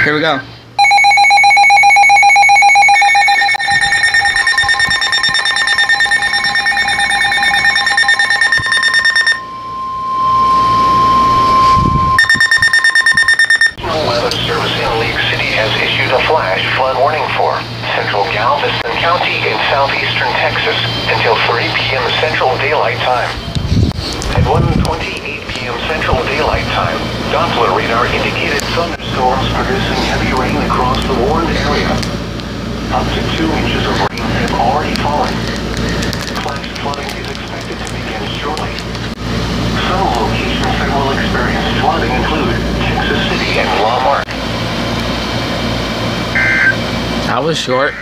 Here we go. Weather Service in League City has issued a flash flood warning for central Galveston County in southeastern Texas until 3 p.m. Central Daylight Time. At 1:28 p.m. Central Daylight Time, Doppler radar indicated thunderstorms producing heavy rain across the warned area. Up to 2 inches of rain have already fallen. Flash flooding is expected to begin shortly. Some locations that will experience flooding include Texas City and Lamar. That was short.